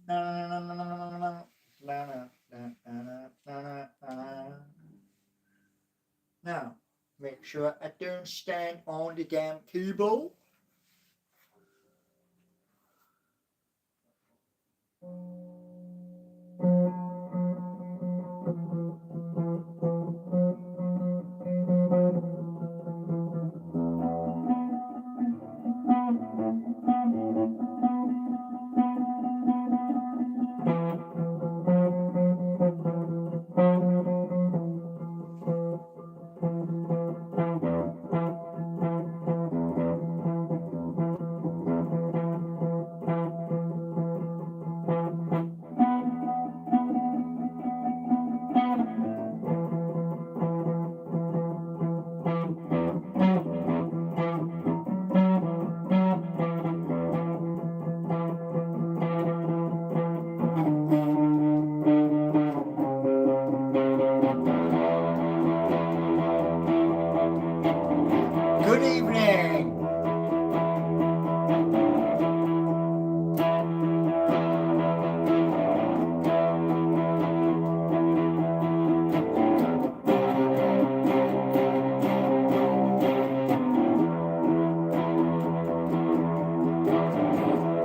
Now, make sure I don't stand on the damn table. Good evening.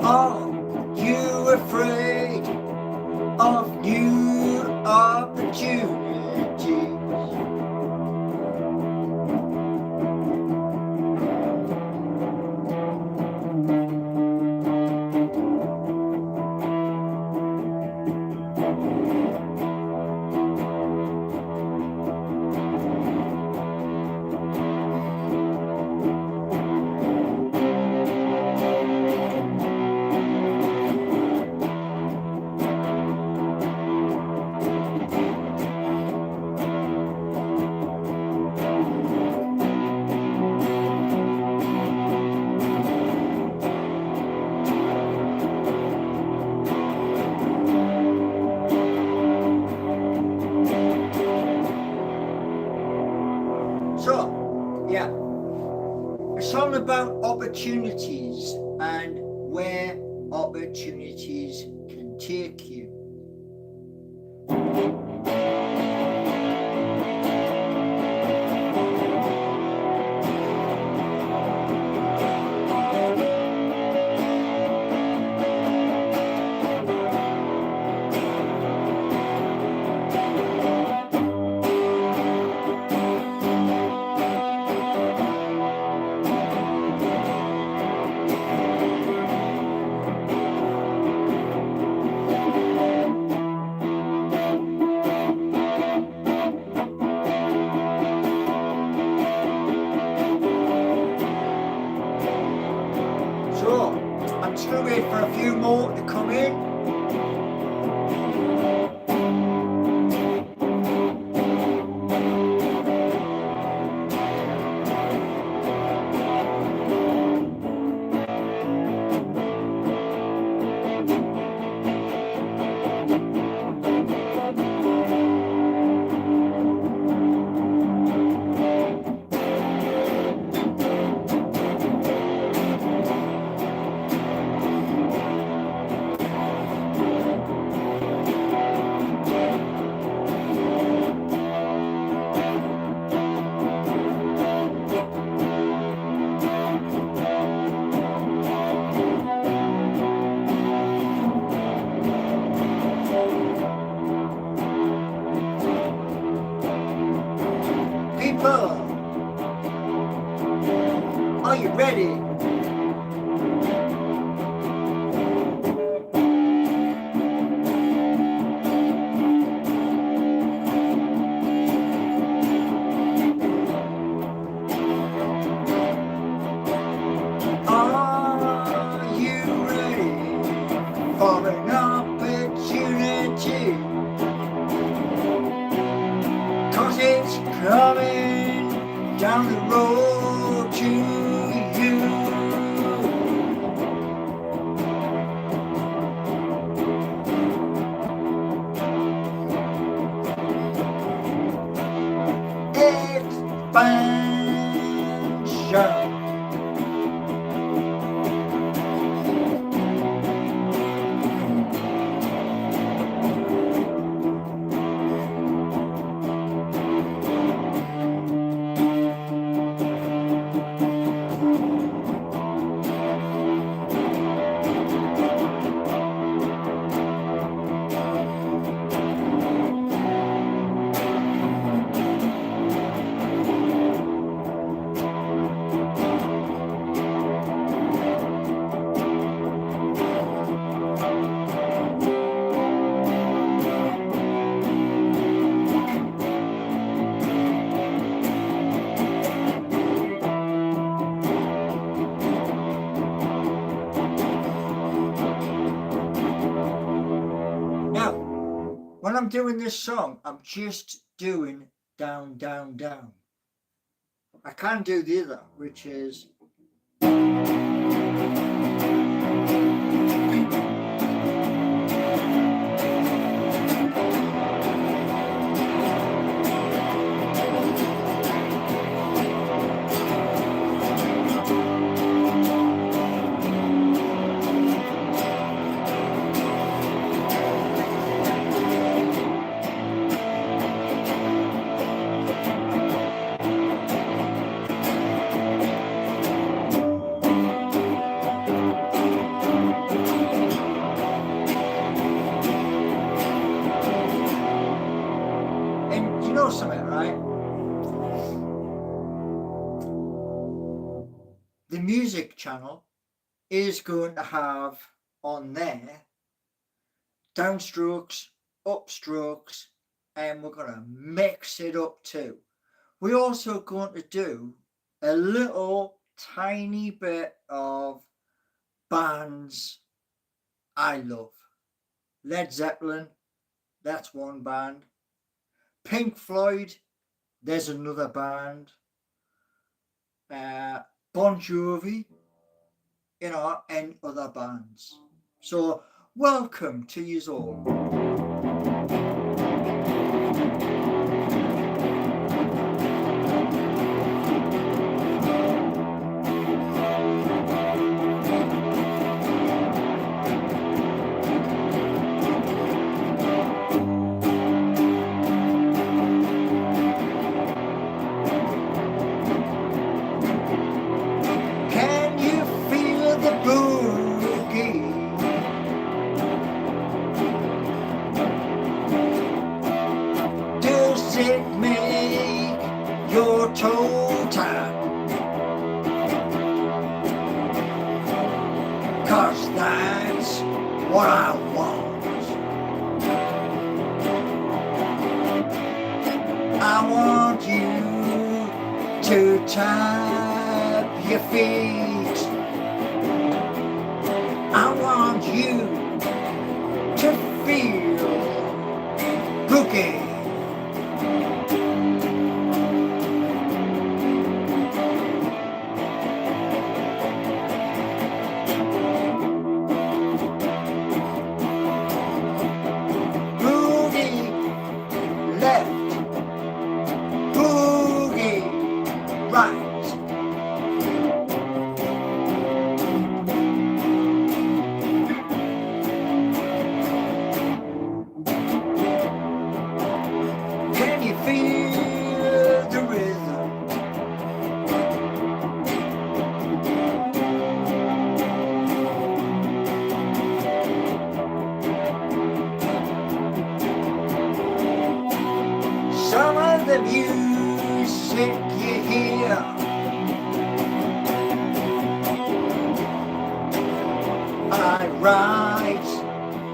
Are you afraid of new opportunities? So, yeah, it's all about opportunities and where opportunities can take you. So, I'm just going to wait for a few more to come in. People, are you ready? Are you ready for an opportunity? 'Cause it's coming down the road to you. Expansion. when I'm doing this song, I'm just doing down, down, down. I can do the other, which is something, right? The music channel is going to have on there downstrokes, upstrokes, and we're going to mix it up too. We're also going to do a little tiny bit of bands I love. Led Zeppelin, that's one band. Pink Floyd, there's another band. Bon Jovi, and other bands. So welcome to yous all. Toe tap, 'cause that's what I want. I want you to tap your feet. I want you to feel boogie. Some of the music you hear I write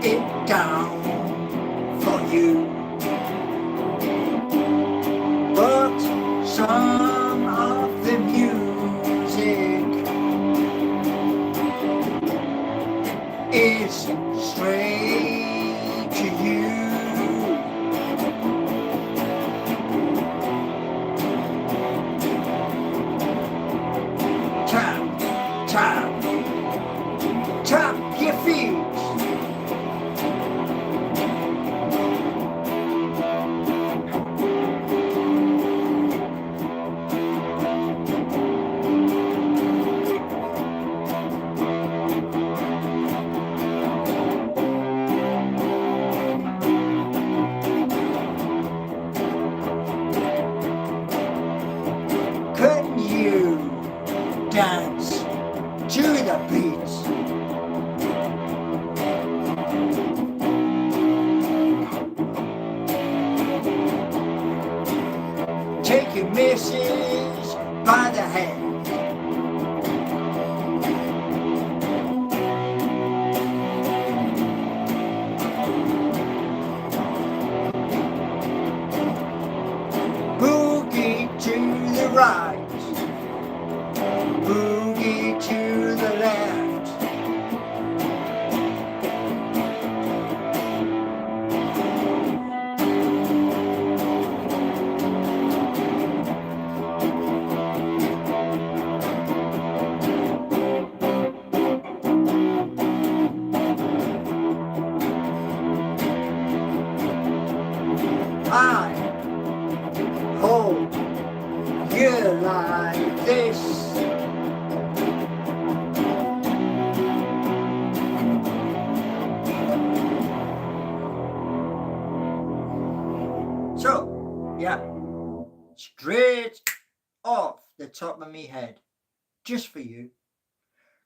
it down for you, but some of the music is straight to you. Tap your feet. Can you dance to the beats? Take your missus by the hand. Boogie to the right, boogie to the left. Yeah, straight off the top of me head, just for you.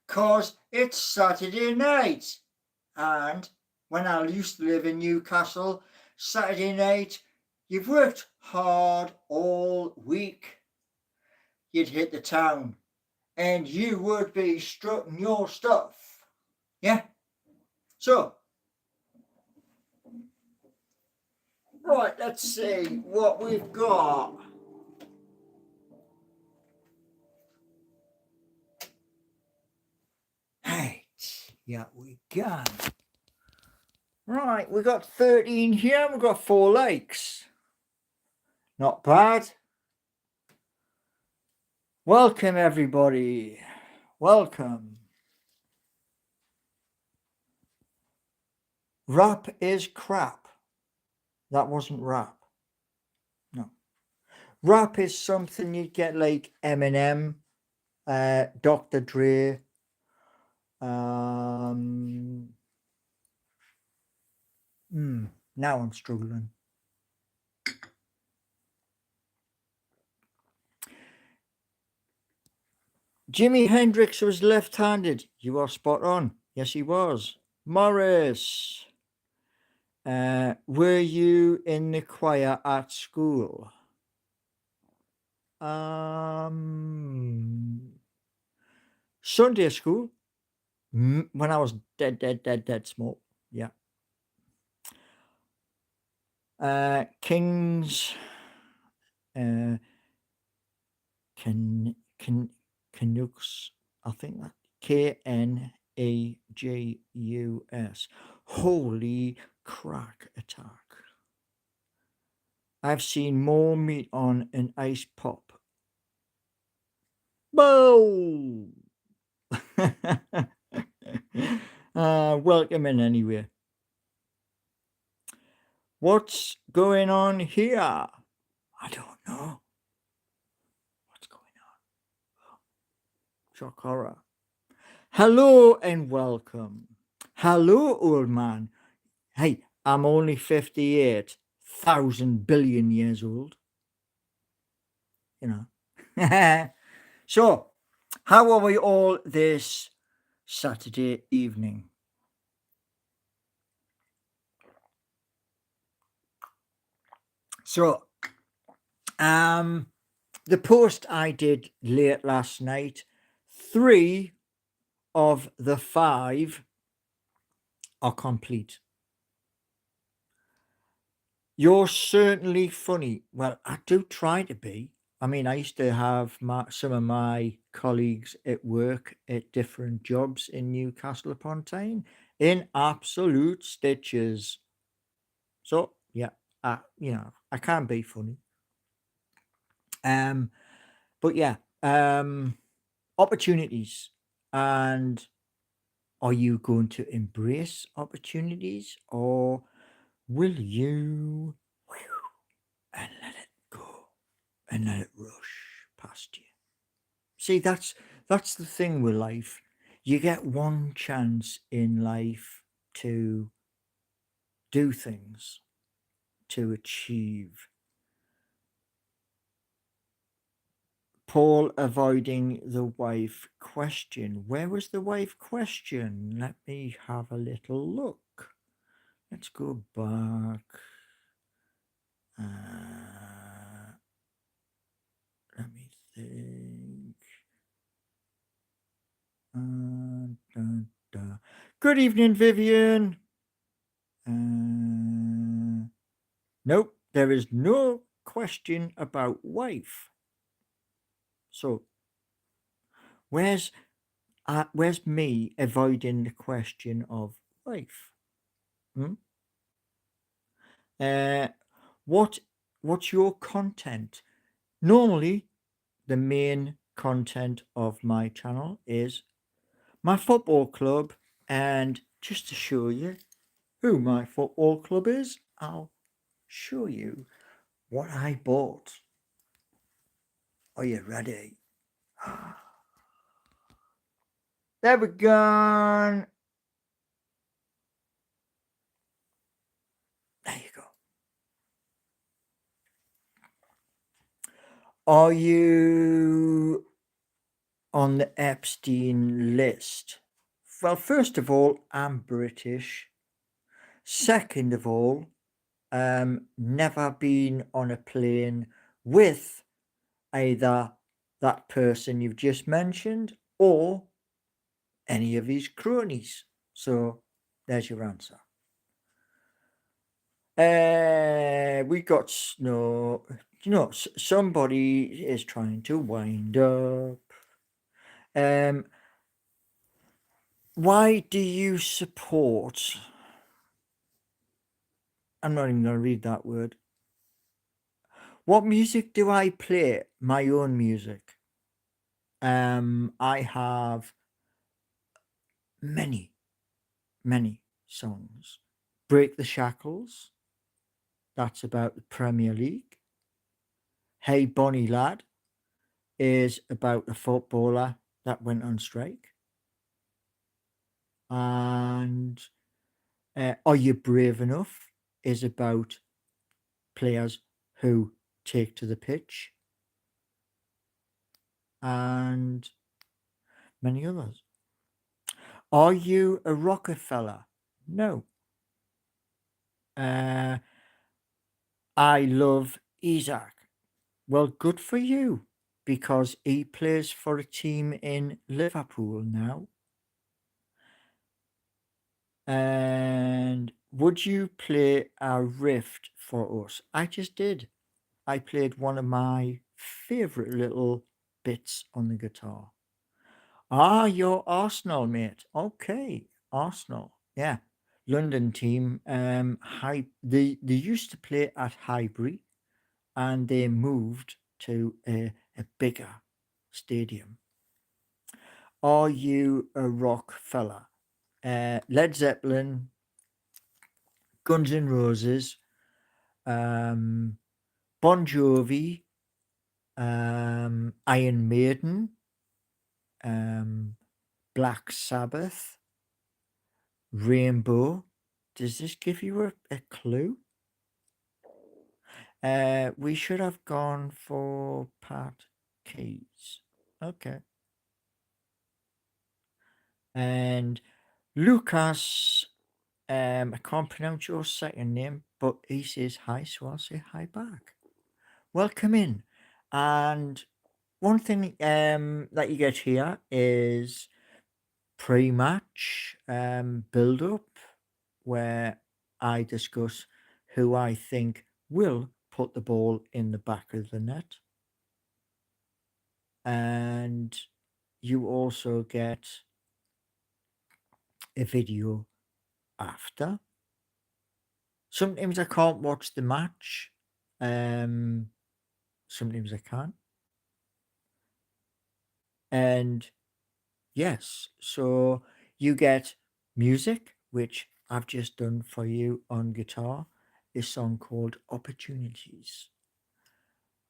'Cause it's Saturday night, and when I used to live in Newcastle, Saturday night, you've worked hard all week. You'd hit the town, and you would be strutting your stuff. Yeah? So, right, let's see what we've got. Right, yeah, we can. Right, we got 13 here, we've got 4 likes. Not bad. Welcome, everybody. Welcome. Rap is crap. That wasn't rap. No. Rap is something you get like Eminem, Dr. Dre, now I'm struggling. Jimi Hendrix was left-handed. You are spot on. Yes, he was. Morris, were you in the choir at school? Sunday school. When I was dead small. Yeah. Kings. Canucks, I think that Knagus. Holy crack attack. I've seen more meat on an ice pop. Whoa! Welcome in anyway. What's going on here? I don't know. What's going on? Shock horror. Hello and welcome. Hello, old man. Hey, I'm only 58,000 billion years old. You know. So, how are we all this Saturday evening? So, the post I did late last night, 3 of the 5 are complete. You're certainly funny. Well, I do try to be. I mean, I used to have some of my colleagues at work at different jobs in Newcastle upon Tyne in absolute stitches. So yeah, I can be funny. But yeah, opportunities. And are you going to embrace opportunities, or will you and let it go and let it rush past you? See, that's the thing with life. You get one chance in life to do things, to achieve. Paul avoiding the wife question. Where was the wife question? Let me have a little look. Let's go back. Let me think. Good evening, Vivian. Nope, there is no question about wife. So, where's me avoiding the question of wife? What's your content? Normally, the main content of my channel is my football club, and just to show you who my football club is, I'll show you what I bought. Are you ready? There we go. There you go. Are you on the Epstein list? Well, first of all, I'm British. Second of all, never been on a plane with either that person you've just mentioned or any of his cronies. So there's your answer. We got snow. Somebody is trying to wind up. Um, why do you support? I'm not even going to read that word. What music do I play? My own music. I have many, many songs. Break the Shackles. That's about the Premier League. Hey Bonnie Lad is about a footballer that went on strike. And Are You Brave Enough is about players who take to the pitch, and many others. Are you a Rockefeller? No. Uh, I love Isaac. Well, good for you, because he plays for a team in Liverpool now. And would you play a riff for us? I just did. I played one of my favorite little bits on the guitar. Ah, you're Arsenal, mate. Okay, Arsenal. Yeah, London team. They used to play at Highbury, and they moved to a bigger stadium. Are you a rock fella? Led Zeppelin, Guns N' Roses, um, Bon Jovi, Iron Maiden, um, Black Sabbath, Rainbow. Does this give you a clue? We should have gone for Pat Keys. Okay. And Lucas, I can't pronounce your second name, but he says hi, so I'll say hi back. Welcome in. And one thing that you get here is pre-match build-up, where I discuss who I think will put the ball in the back of the net. And you also get a video after. Sometimes I can't watch the match. Sometimes I can. And yes, so you get music, which I've just done for you on guitar, a song called Opportunities.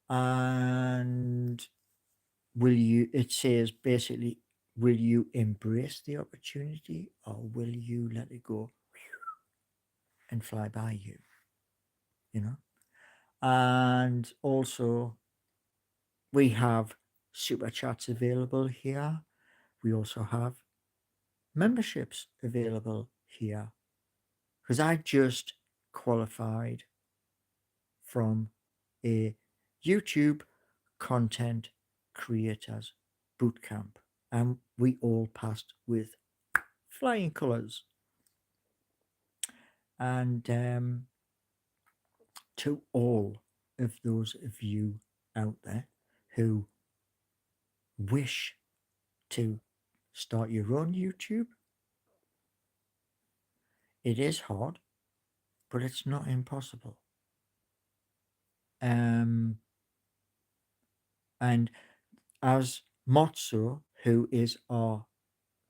And it says basically, will you embrace the opportunity, or will you let it go and fly by you? You know? And also, we have super chats available here. We also have memberships available here, because I've just qualified from a YouTube content creators bootcamp, and we all passed with flying colors. And to all of those of you out there who wish to start your own YouTube, it is hard, but it's not impossible. And as Motso, who is our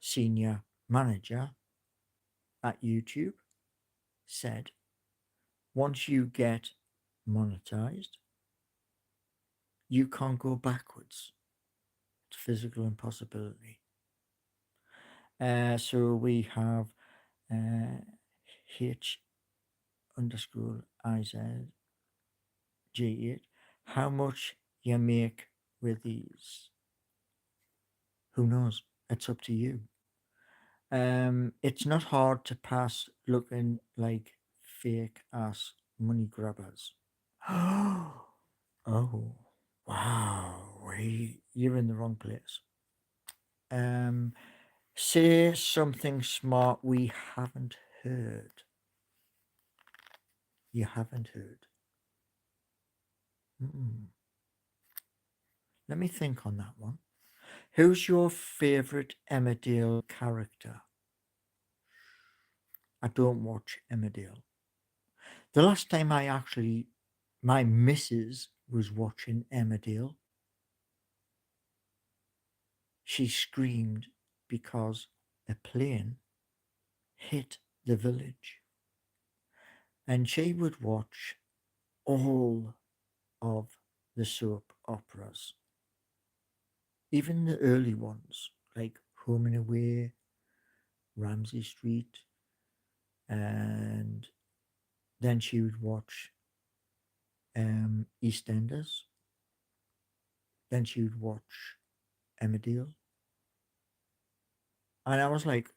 senior manager at YouTube, said, once you get monetized, you can't go backwards. It's physical impossibility. So we have H underscore IZ G8. How much you make with these. Who knows? It's up to you. It's not hard to pass looking like fake ass money grabbers. Oh, wow. You're in the wrong place. Um, say something smart we haven't heard. You haven't heard. Mm. Let me think on that one. Who's your favourite Emmerdale character? I don't watch Emmerdale. The last time my missus was watching Emmerdale, she screamed because a plane hit the village. And she would watch all of the soap operas, even the early ones like Home and Away, Ramsay Street, and then she would watch EastEnders. Then she would watch Emmerdale, and I was like,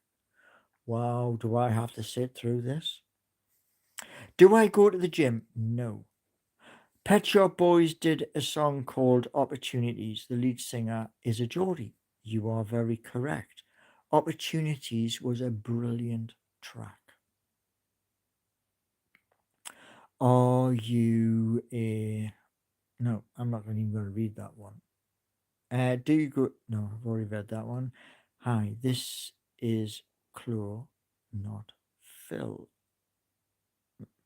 "Wow, do I have to sit through this?" Do I go to the gym? No. Pet Shop Boys did a song called Opportunities. The lead singer is a Geordie. You are very correct. Opportunities was a brilliant track. Are you a. No, I'm not even going to read that one. Do you go. No, I've already read that one. Hi, this is Chloe, not Phil.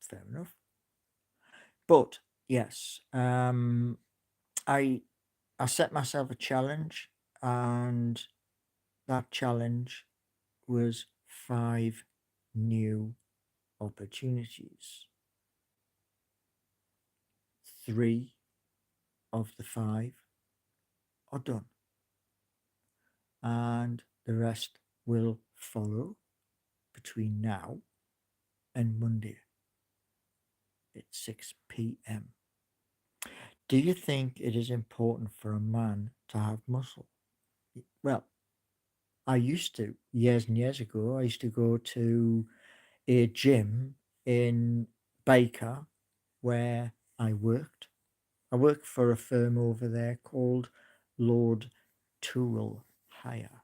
Fair enough. But yes, I I set myself a challenge, and that challenge was 5 new opportunities. 3 of the 5 are done, and the rest will follow between now and Monday at 6 p.m. Do you think it is important for a man to have muscle? Well, I used to, years and years ago, I used to go to a gym in Baker where I worked. I worked for a firm over there called Lord Tool Hire.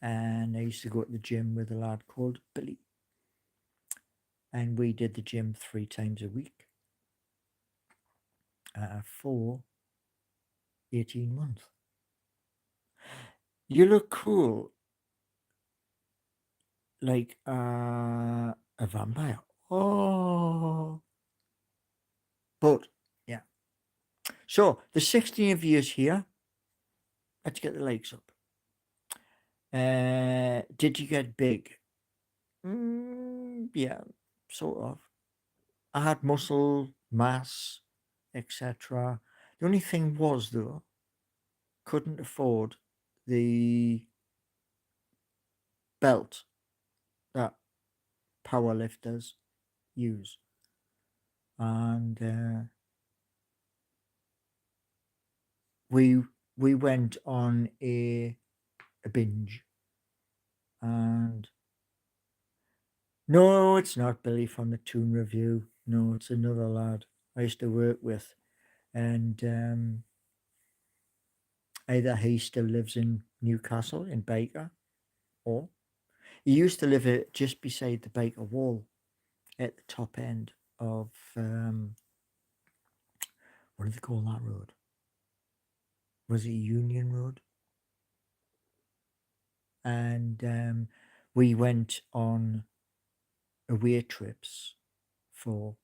And I used to go to the gym with a lad called Billy. And we did the gym 3 times a week for 18 months. You look cool like a vampire. Oh. But, yeah. So, the 16 of you here, let's get the legs up. Did you get big? Yeah, sort of. I had muscle, mass, etc. The only thing was, though, couldn't afford the belt that powerlifters use. And we we went on a binge. And no, it's not Billy from the Toon Review. No, it's another lad I used to work with. And either he still lives in Newcastle in Baker, or he used to live just beside the Baker Wall at the top end of what do they call that road? Was it Union Road? And we went on away trips for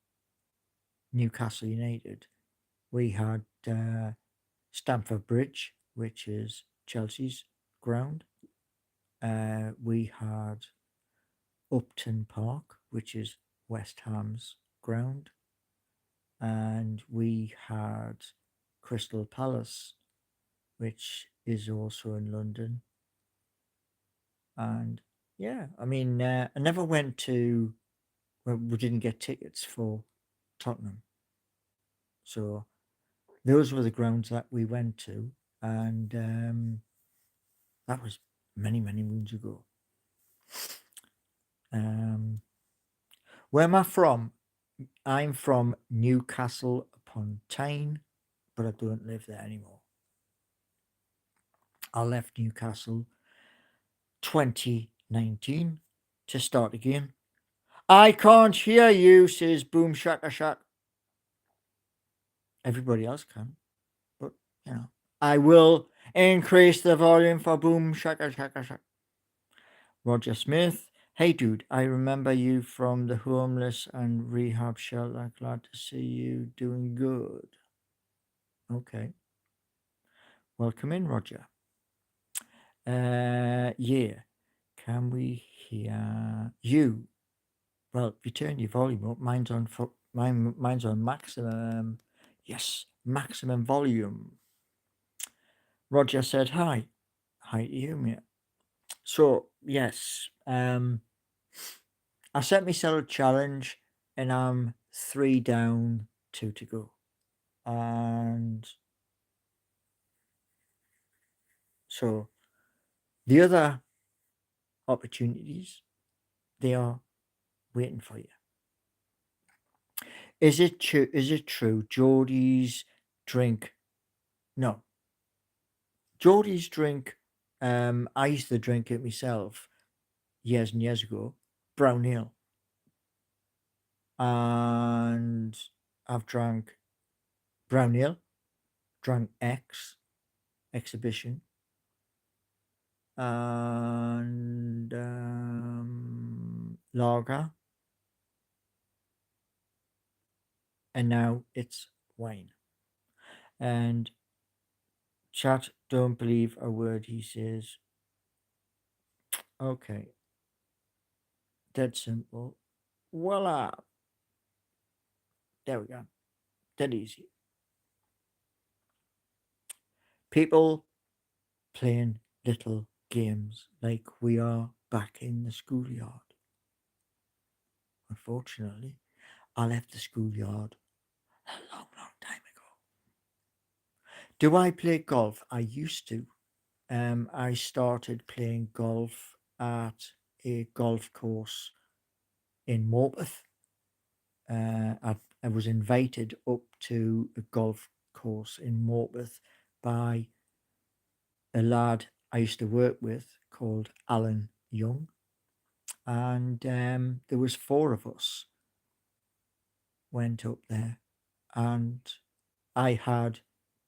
Newcastle United. We had Stamford Bridge, which is Chelsea's ground. We had Upton Park, which is West Ham's ground. And we had Crystal Palace, which is also in London. And yeah, I mean, I never went to, well, we didn't get tickets for Tottenham. So those were the grounds that we went to, and that was many, many moons ago. Where am I from? I'm from Newcastle upon Tyne, but I don't live there anymore. I left Newcastle 2019 to start again. I can't hear you, says Boom Shaka Shack. Everybody else can, but you know, I will increase the volume for Boom Shaka Shaka Shack. Roger Smith. Hey dude, I remember you from the homeless and rehab shelter. Glad to see you doing good. Okay. Welcome in, Roger. Yeah. Can we hear you? Well, if you turn your volume up, mine's on maximum. Yes, maximum volume. Roger said hi. Hi to you, mate. So yes, I set myself a challenge, and I'm 3 down, 2 to go, and so the other opportunities, they are waiting for you. Is it true? Is it true? Geordie's drink? No, Geordie's drink. I used to drink it myself years and years ago. Brown ale, and I've drank brown ale, drank exhibition, and lager, and now it's wine. And chat don't believe a word he says. Okay, dead simple. Voila. There we go. Dead easy. People playing little games like we are back in the schoolyard. Unfortunately, I left the schoolyard a long, long time ago. Do I play golf? I used to. I started playing golf at a golf course in Morpeth. I was invited up to a golf course in Morpeth by a lad I used to work with called Alan Young, and there was 4 of us went up there, and I had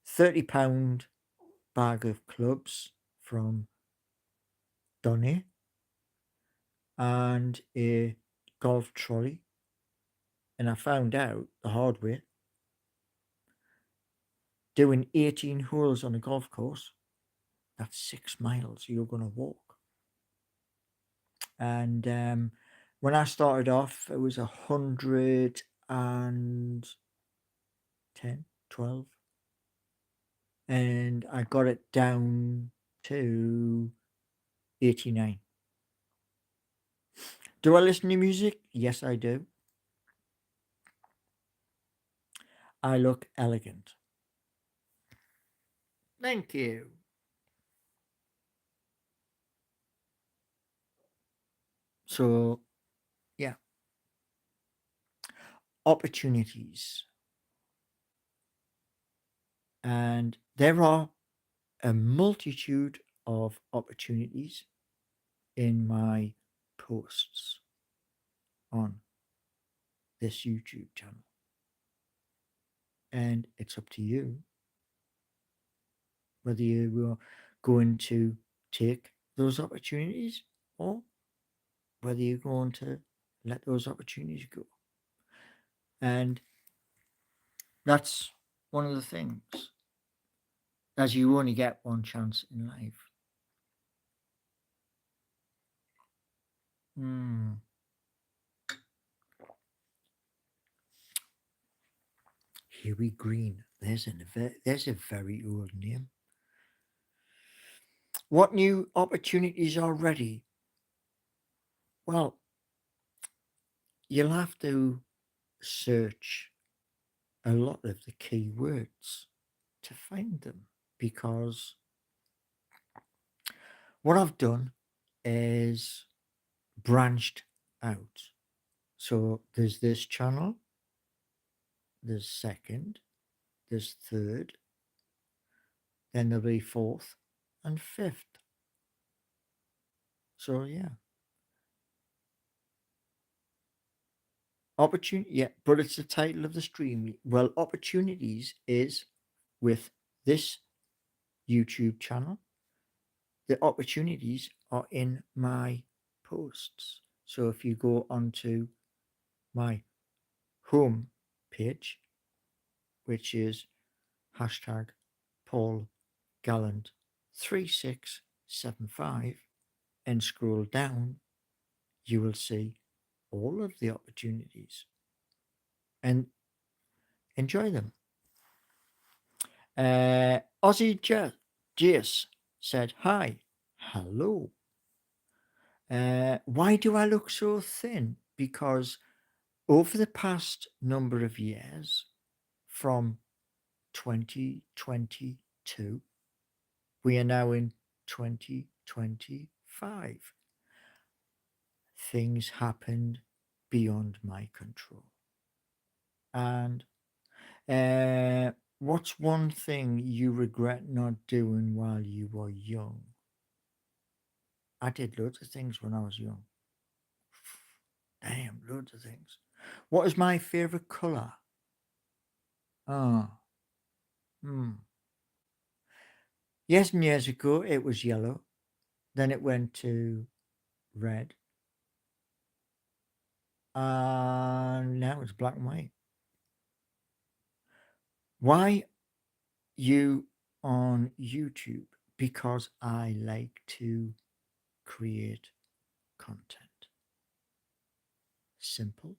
£30 bag of clubs from Donny and a golf trolley, and I found out the hard way, doing 18 holes on a golf course, that's 6 miles you're going to walk. And when I started off, it was 110, 12, and I got it down to 89. Do I listen to music? Yes, I do. I look elegant. Thank you. So, yeah. Opportunities. And there are a multitude of opportunities in my posts on this YouTube channel. And it's up to you whether you are going to take those opportunities or whether you're going to let those opportunities go. And that's one of the things, as you only get one chance in life. Huey Green. There's a very old name. What new opportunities are ready? Well, you'll have to search a lot of the key words to find them because what I've done is branched out. So there's this channel, there's second, there's third, then there'll be fourth and fifth. So yeah. Opportunity, yeah, but it's the title of the stream. Well, opportunities is with this YouTube channel. The opportunities are in my posts. So if you go onto my home page, which is hashtag Paul Gallant 3675, and scroll down, you will see all of the opportunities and enjoy them. Aussie Jace said, hi, hello. Why do I look so thin? Because over the past number of years, from 2022, we are now in 2025. Things happened beyond my control. And what's one thing you regret not doing while you were young? I did loads of things when I was young. Damn, loads of things. What is my favorite color? Oh, Years and years ago, it was yellow. Then it went to red. And now it's black and white. Why you on YouTube? Because I like to create content. Simple,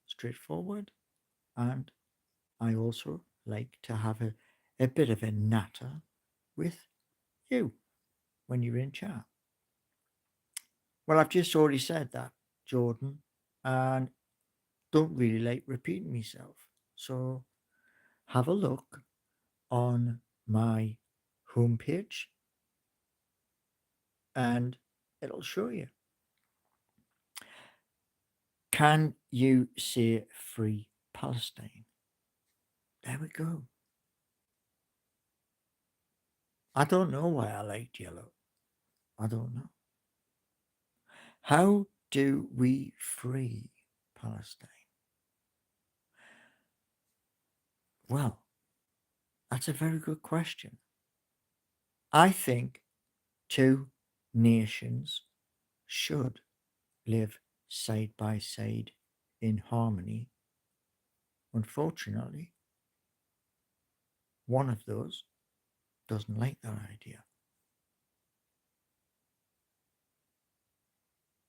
straightforward, and I also like to have a bit of a natter with you when you're in chat. Well, I've just already said that, Jordan, and don't really like repeating myself. So have a look on my homepage and it'll show you. Can you say free Palestine? There we go. I don't know why I liked yellow. I don't know. How do we free Palestine? Well, that's a very good question. I think two nations should live side by side in harmony. Unfortunately, one of those doesn't like that idea.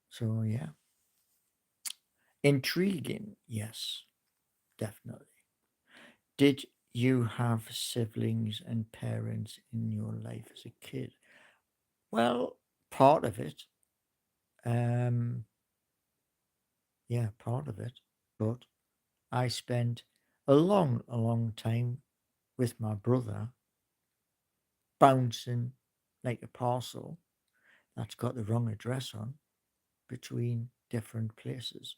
So, yeah. Intriguing, yes, definitely. Did you have siblings and parents in your life as a kid? Well, part of it. Yeah, part of it. But I spent a long time with my brother bouncing like a parcel that's got the wrong address on between different places.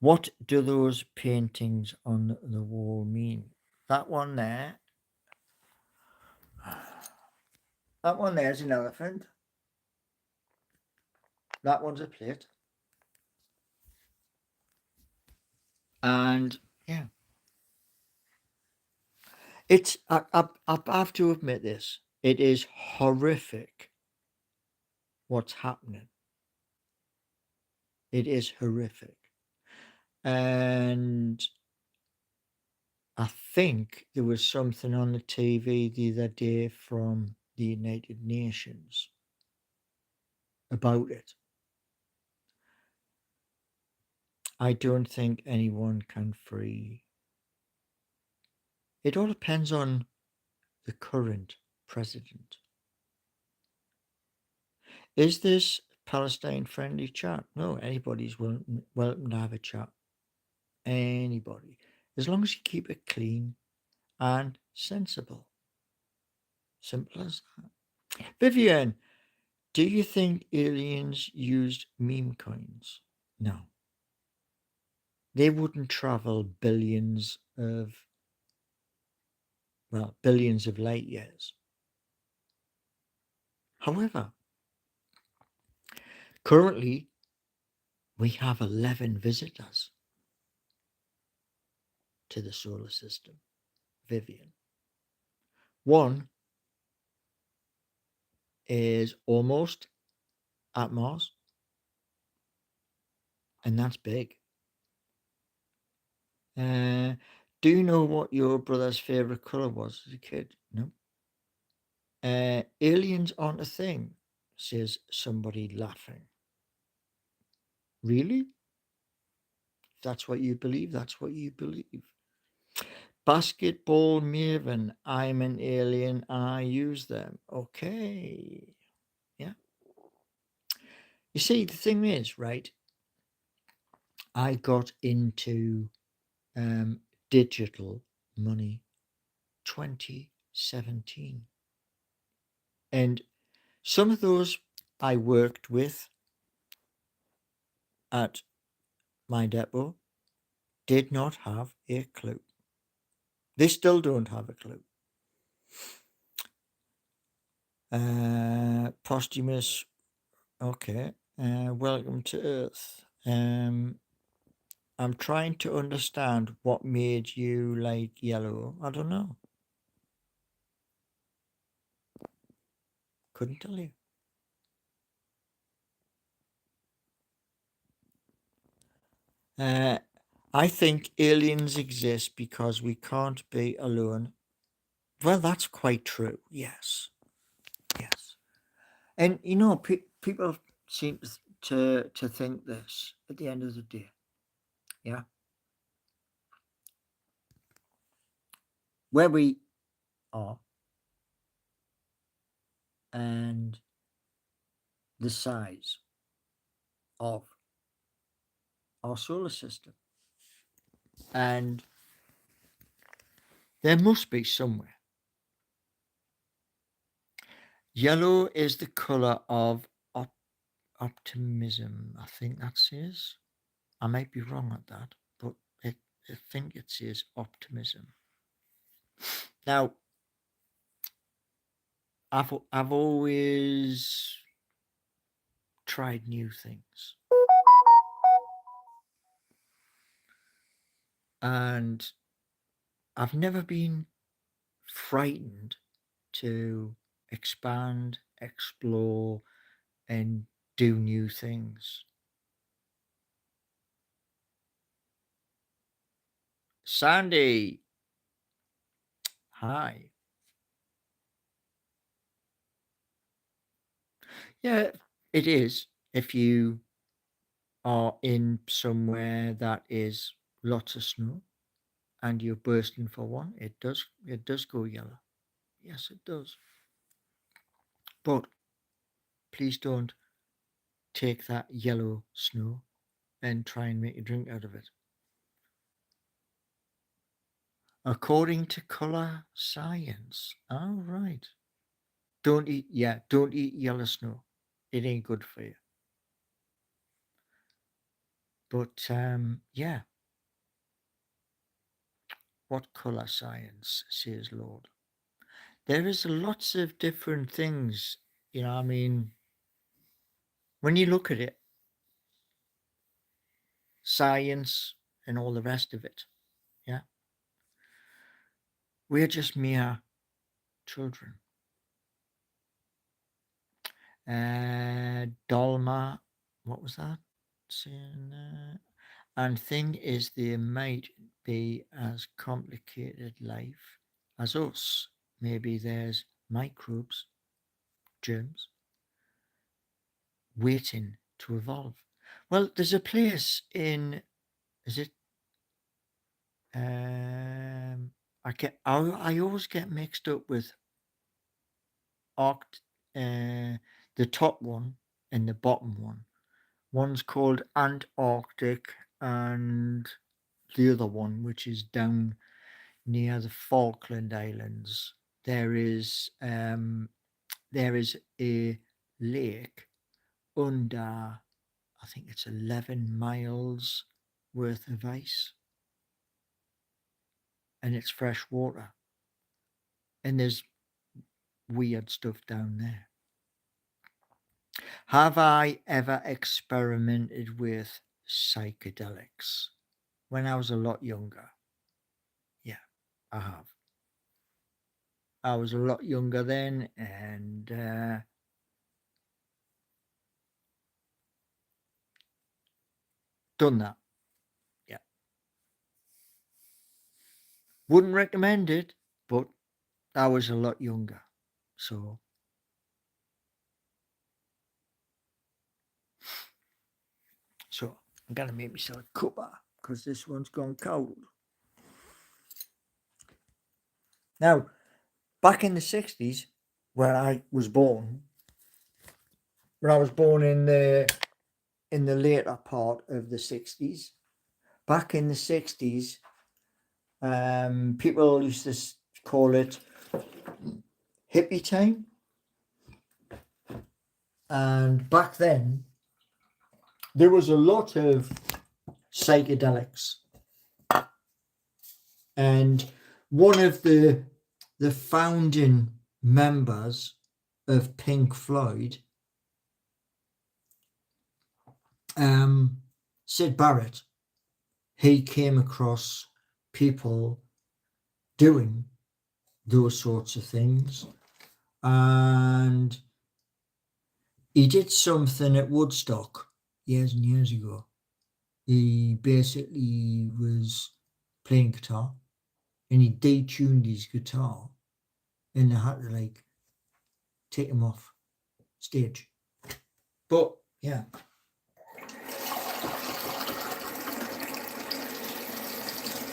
What do those paintings on the wall mean? That one there. That one there is an elephant. That one's a plate. And yeah. It's I have to admit this. It is horrific what's happening. It is horrific. And I think there was something on the TV the other day from the United Nations about it. I don't think anyone can free. It all depends on the current president. Is this Palestine friendly chat? No, anybody's welcome to have a chat. Anybody. As long as you keep it clean and sensible. Simple as that. Vivian, do you think aliens used meme coins? No. They wouldn't travel billions of light years. However, currently we have 11 visitors to the solar system, Vivian. One is almost at Mars, and that's big. Do you know what your brother's favorite color was as a kid? No. Aliens aren't a thing, says somebody laughing. Really? That's what you believe? That's what you believe. Basketball maven. I'm an alien. I use them. Okay. Yeah. You see, the thing is, right? I got into digital money 2017. And some of those I worked with at my depot did not have a clue. They still don't have a clue. Posthumous, okay. Welcome to Earth. I'm trying to understand what made you like yellow. I don't know. Couldn't tell you. I think aliens exist because we can't be alone. Well, that's quite true. Yes. Yes. And you know, people seem to think this at the end of the day. Yeah. Where we are and the size of our solar system. And there must be somewhere. Yellow is the color of optimism. I think that says. I might be wrong at that, but I think it says optimism. Now, I've always tried new things, and I've never been frightened to expand, explore, and do new things. Sandy, hi. Yeah, it is. If you are in somewhere that is lots of snow and you're bursting for one, it does go yellow. Yes, it does. But please don't take that yellow snow and try and make a drink out of it. According to color science. All right. Don't eat yellow snow. It ain't good for you. But yeah. What color science, says Lord. There is lots of different things, I mean, when you look at it, science and all the rest of it, yeah, we're just mere children. Dolma, what was that? And thing is, there might be as complicated life as us. Maybe there's microbes, germs, waiting to evolve. Well, there's a place in, is it? I always get mixed up with Arct, the top one and the bottom one. One's called Antarctic, and the other one, which is down near the Falkland Islands. There is a lake under, I think it's 11 miles worth of ice, and it's fresh water, and there's weird stuff down there. Have I ever experimented with psychedelics? When I was a lot younger. Yeah, I have. I was a lot younger then, and done that. Yeah. Wouldn't recommend it, but I was a lot younger. So I'm gonna make myself a cuppa because this one's gone cold. Now, back in the 60s, where I was born, when I was born in the later part of the 60s, back in the 60s, people used to call it hippie time. And back then, there was a lot of psychedelics. And one of the founding members of Pink Floyd, Syd Barrett, he came across people doing those sorts of things, and he did something at Woodstock years and years ago. He basically was playing guitar, and he detuned his guitar, and they had to take him off stage. But yeah.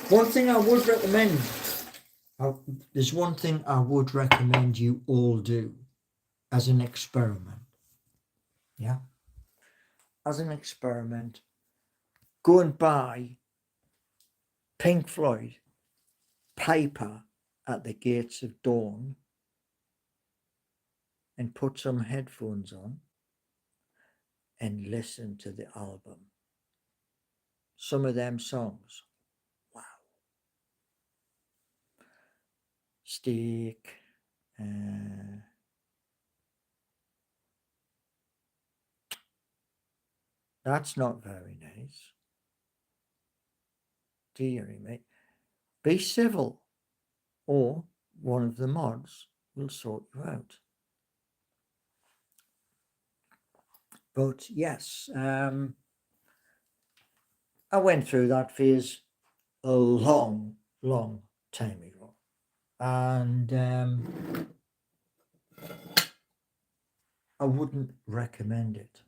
One thing I would recommend, there's one thing I would recommend you all do as an experiment. Yeah. As an experiment, go and buy Pink Floyd, Piper at the Gates of Dawn, and put some headphones on and listen to the album. Some of them songs, wow. Steak, that's not very nice. Dearie me. Be civil, or one of the mods will sort you out. But yes, I went through that phase a long, long time ago. And I wouldn't recommend it.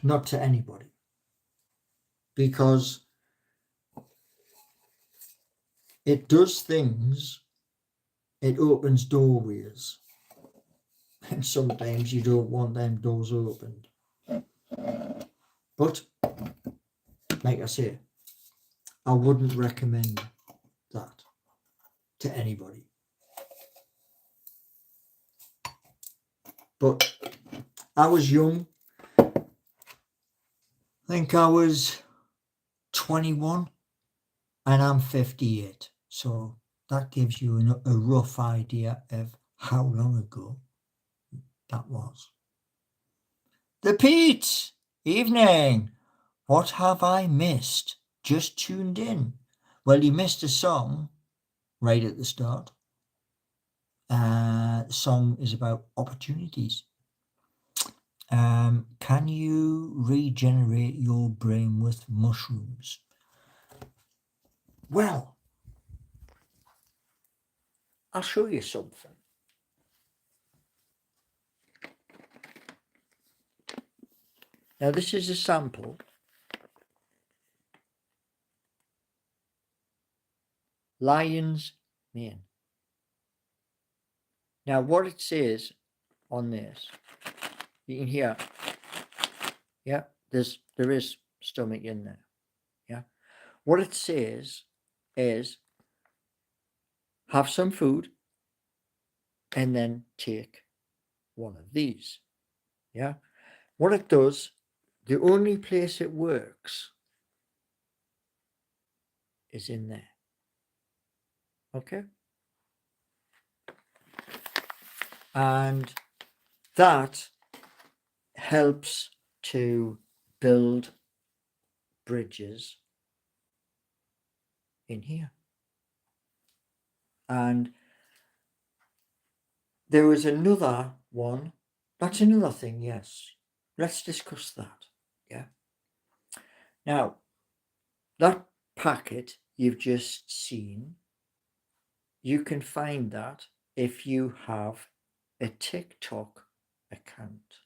Not to anybody. Because it does things, it opens doorways. And sometimes you don't want them doors opened. But, like I say, I wouldn't recommend that to anybody. But I was young. I think I was 21 and I'm 58. So that gives you a rough idea of how long ago that was. The Pete! Evening! What have I missed? Just tuned in. Well, you missed a song right at the start. The song is about opportunities. Can you regenerate your brain with mushrooms? Well, I'll show you something. Now, this is a sample. Lion's mane. Now, what it says on this, you can hear, yeah, there is stomach in there, yeah. What it says is have some food and then take one of these. Yeah. What it does, the only place it works is in there. Okay. And that helps to build bridges in here. And there was another one. That's another thing, yes. Let's discuss that. Yeah. Now, that packet you've just seen, you can find that if you have a TikTok account.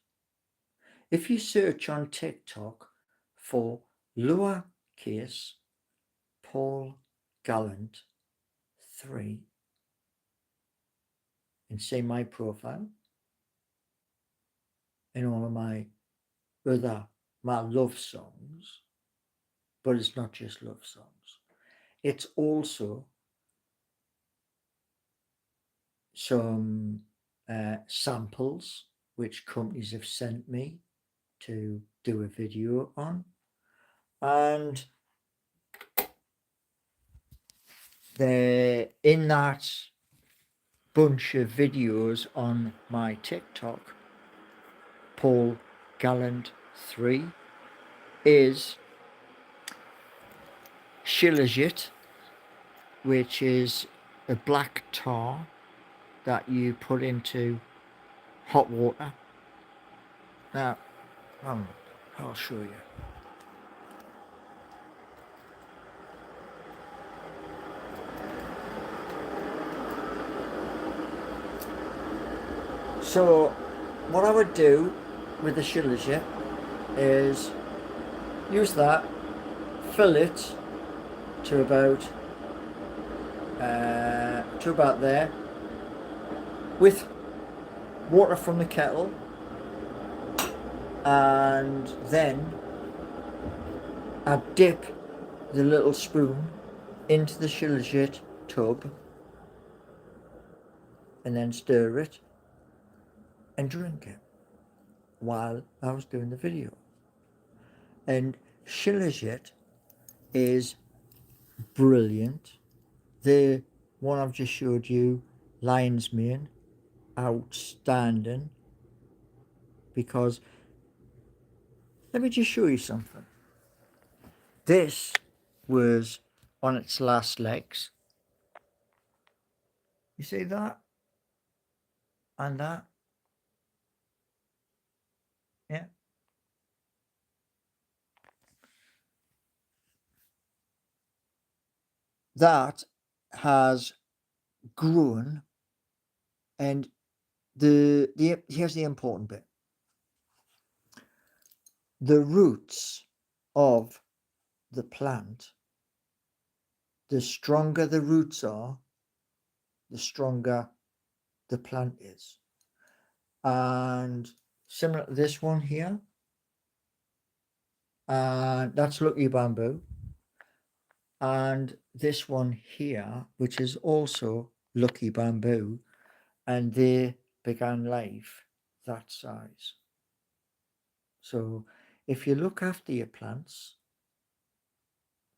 If you search on TikTok for lowercase Paul Gallant 3 and say my profile and all of my love songs, but it's not just love songs. It's also some samples which companies have sent me to do a video on, and they're in that bunch of videos on my TikTok. Paul Gallant 3 is Shilajit, which is a black tar that you put into hot water. Now, I'll show you. So, what I would do with the Shilajit is use that, fill it to about there with water from the kettle, and then I dip the little spoon into the Shilajit tub and then stir it and drink it while I was doing the video. And Shilajit is brilliant. The one I've just showed you, Lion's Mane, outstanding, because let me just show you something. This was on its last legs. You see that? And that? Yeah. That has grown, and here's the important bit. The roots of the plant, the stronger the roots are, the stronger the plant is. And similar to this one here, and that's Lucky Bamboo. And this one here, which is also Lucky Bamboo, and they began life that size. So if you look after your plants,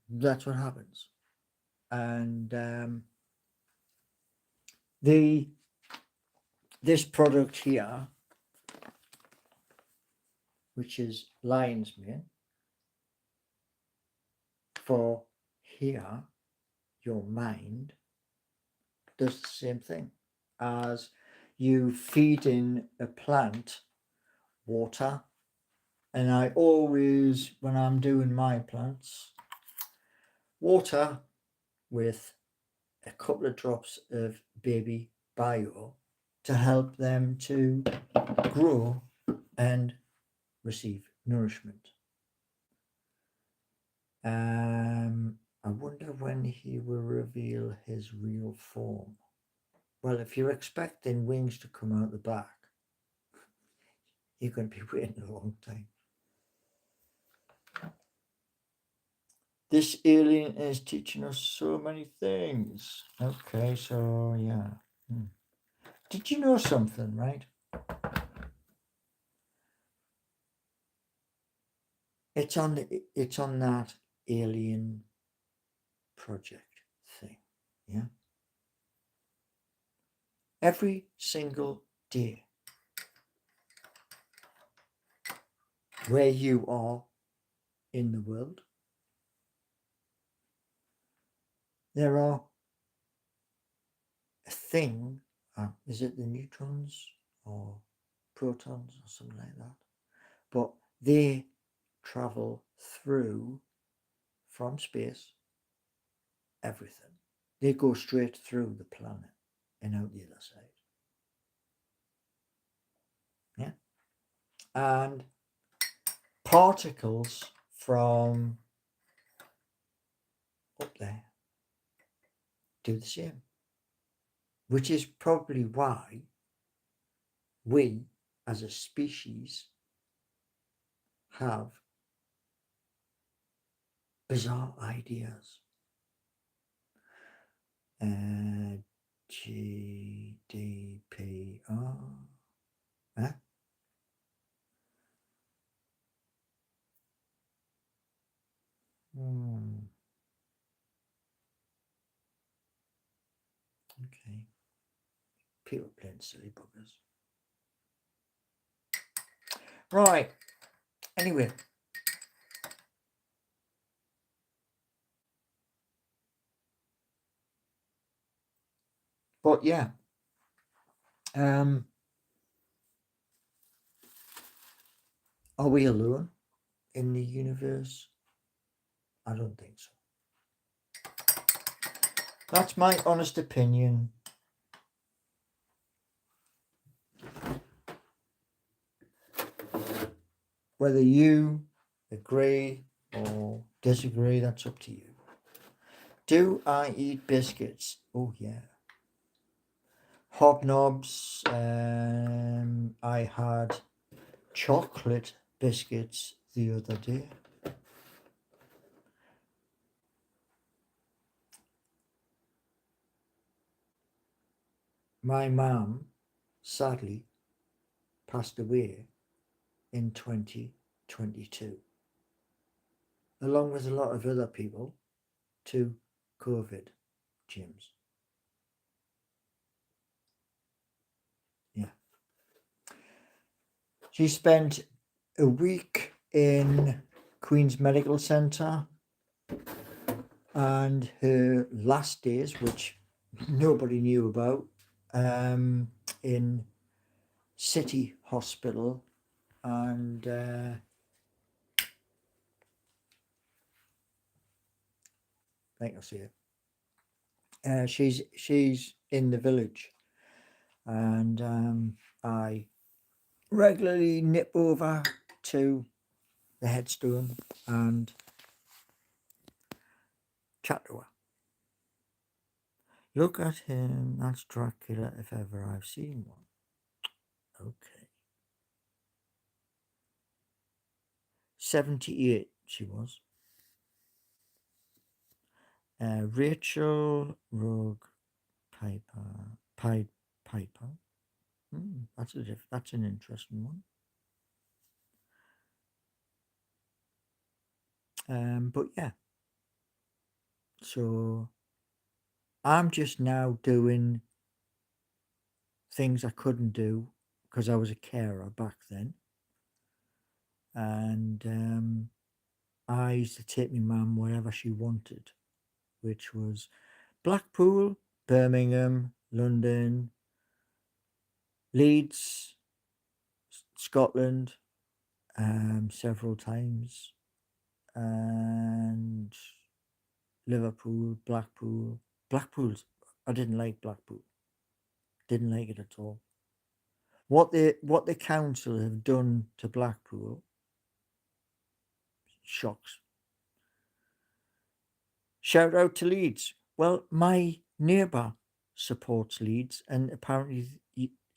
that's what happens. And this product here, which is Lion's Mane, for here, your mind, does the same thing as you feed in a plant water. And I always, when I'm doing my plants, water with a couple of drops of baby bio to help them to grow and receive nourishment. I wonder when he will reveal his real form. Well, if you're expecting wings to come out the back, you're going to be waiting a long time. This alien is teaching us so many things. Okay, so yeah. Did you know something, right? It's on that alien project thing. Yeah. Every single day where you are in the world, there are a thing, is it the neutrons or protons or something like that? But they travel through from space everything. They go straight through the planet and out the other side. Yeah. And particles from up there do the same, which is probably why we as a species have bizarre ideas. GDPR. Huh? Okay. People playing silly buggers. Right. Anyway. But yeah. Are we alone in the universe? I don't think so. That's my honest opinion. Whether you agree or disagree, that's up to you. Do I eat biscuits? Oh yeah. Hobnobs. I had chocolate biscuits the other day. My mum sadly passed away in 2022, along with a lot of other people, to COVID, James. Yeah. She spent a week in Queen's Medical Centre, and her last days, which nobody knew about, in City Hospital, and I think I'll see it. She's in the village, and I regularly nip over to the headstone and chat to her. Look at him, that's Dracula if ever I've seen one. Okay. 78 she was. Rachel Rogue Piper. That's an interesting one. But yeah. So I'm just now doing things I couldn't do because I was a carer back then. And I used to take my mum wherever she wanted, which was Blackpool, Birmingham, London, Leeds, Scotland, several times, and Liverpool, Blackpool. I didn't like Blackpool. Didn't like it at all. What the council have done to Blackpool shocks. Shout out to Leeds. Well, my neighbour supports Leeds, and apparently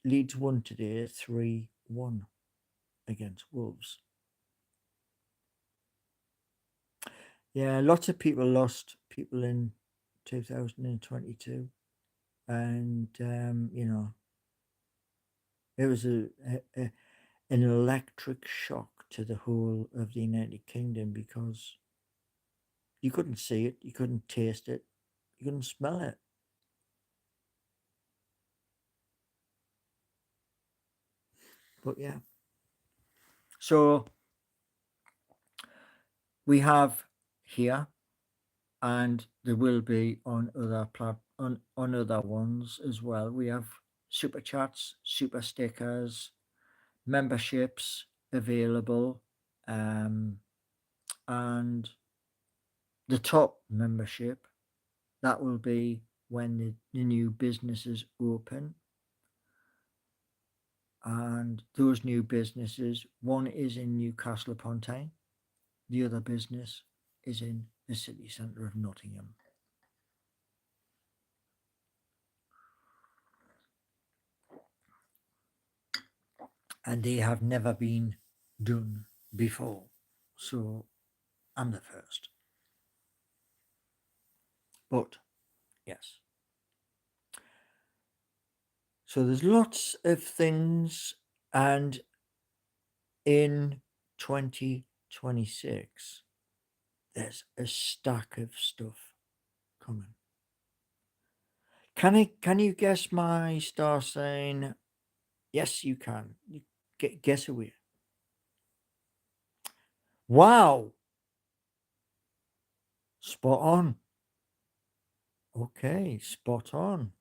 Leeds won today 3-1 against Wolves. Yeah, lots of people lost people in 2022, and it was an electric shock to the whole of the United Kingdom because you couldn't see it, you couldn't taste it, you couldn't smell it. But yeah, so we have here, and there will be on other on other ones as well. We have super chats, super stickers, memberships available, um, and the top membership that will be when the new businesses open. And those new businesses, one is in Newcastle upon Tyne, the other business is in the city centre of Nottingham. And they have never been done before. So I'm the first. But yes. So there's lots of things, and in 2026, there's a stack of stuff coming. Can you guess my star sign? Yes, you can. You guess away. Wow, spot on. Okay, spot on.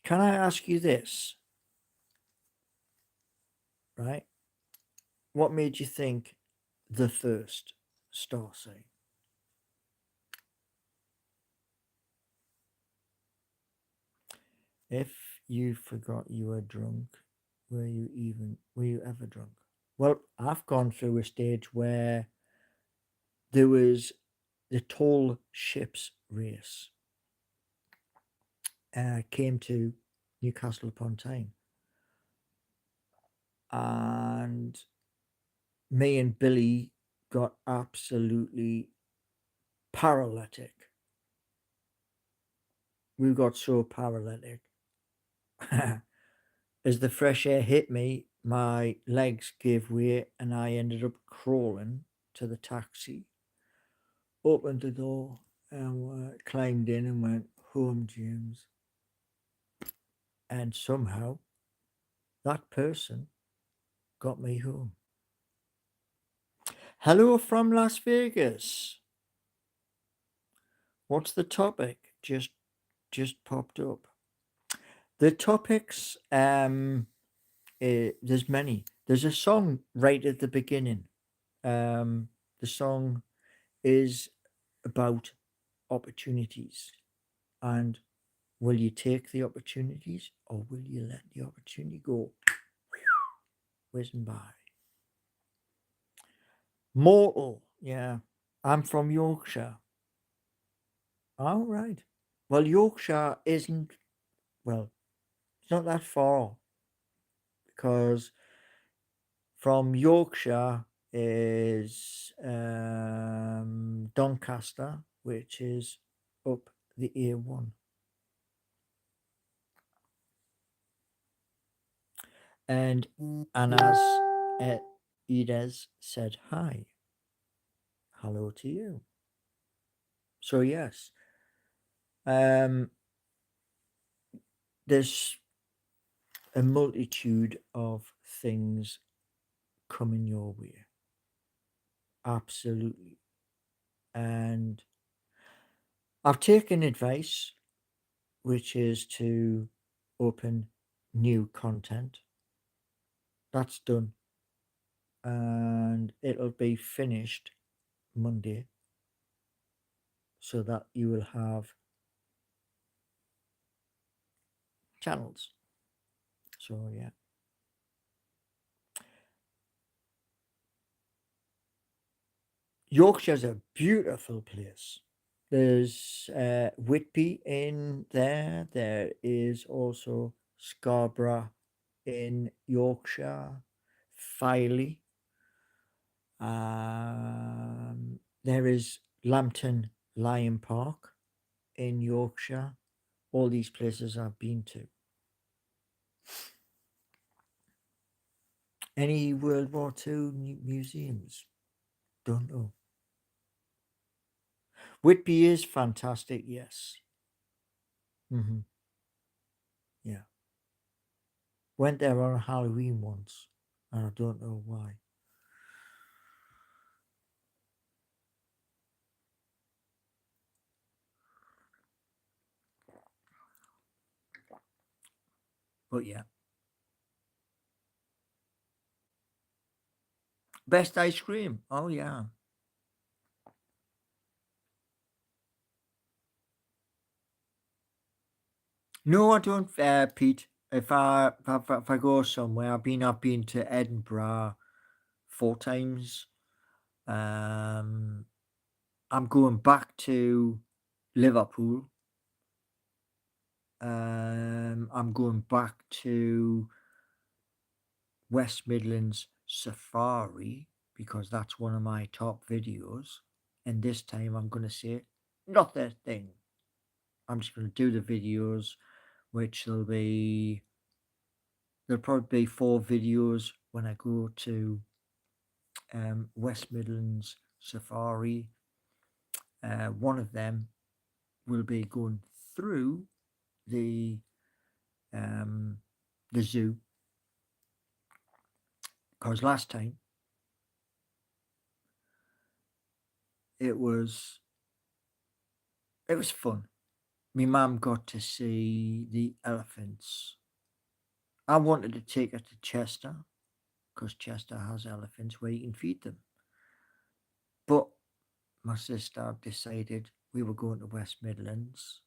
Can I ask you this? Right? What made you think the first star sign? If you forgot you were drunk, were you ever drunk? Well, I've gone through a stage where there was the tall ships race. Came to Newcastle upon Tyne, and me and Billy got absolutely paralytic. We got so paralytic. As the fresh air hit me, my legs gave way and I ended up crawling to the taxi, opened the door, and climbed in and went, "Home, James." And somehow that person got me home. Hello from Las Vegas. What's the topic? Just popped up. The topics, there's many. There's a song right at the beginning. The song is about opportunities, and will you take the opportunities or will you let the opportunity go whizzing by? Mortal, yeah. I'm from Yorkshire. All right. Well, Yorkshire isn't, well, it's not that far because from Yorkshire is Doncaster, which is up the A1. And Anas Edez said hi. Hello to you. So yes, um, there's a multitude of things coming your way. Absolutely. And I've taken advice, which is to open new content. That's done. And it'll be finished Monday so that you will have channels. So yeah. Yorkshire's a beautiful place. There's Whitby in there. There is also Scarborough in Yorkshire, Filey. There's there is Lambton Lion Park in Yorkshire. All these places I've been to. Any World War II museums? Don't know. Whitby is fantastic, yes. Yeah. Went there on Halloween once, and I don't know why. But yeah. Best ice cream. Oh yeah. No, I don't, Pete. If I go somewhere, I've been to Edinburgh 4 times. I'm going back to Liverpool. I'm going back to West Midlands Safari because that's one of my top videos. And this time I'm going to say not that thing. I'm just going to do the videos, which there'll probably be 4 videos when I go to West Midlands Safari. One of them will be going through the zoo, because last time it was fun. My mum got to see the elephants. I wanted to take her to Chester because Chester has elephants where you can feed them. But my sister decided we were going to West Midlands,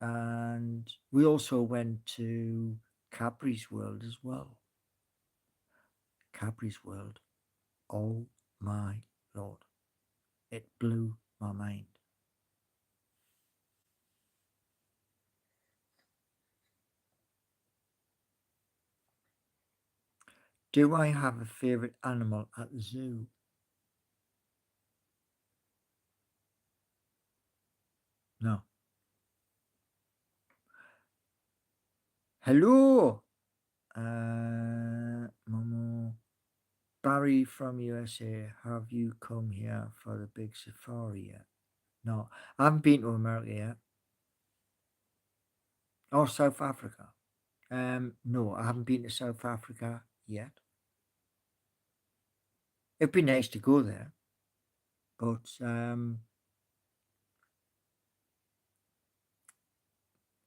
and we also went to Cadbury's World as well. Cadbury's World, oh my lord, it blew my mind. Do I have a favourite animal at the zoo? No. Hello, Momo. Barry from USA, have you come here for the big safari yet? No, I haven't been to America yet. Or South Africa. No, I haven't been to South Africa yet. It'd be nice to go there, but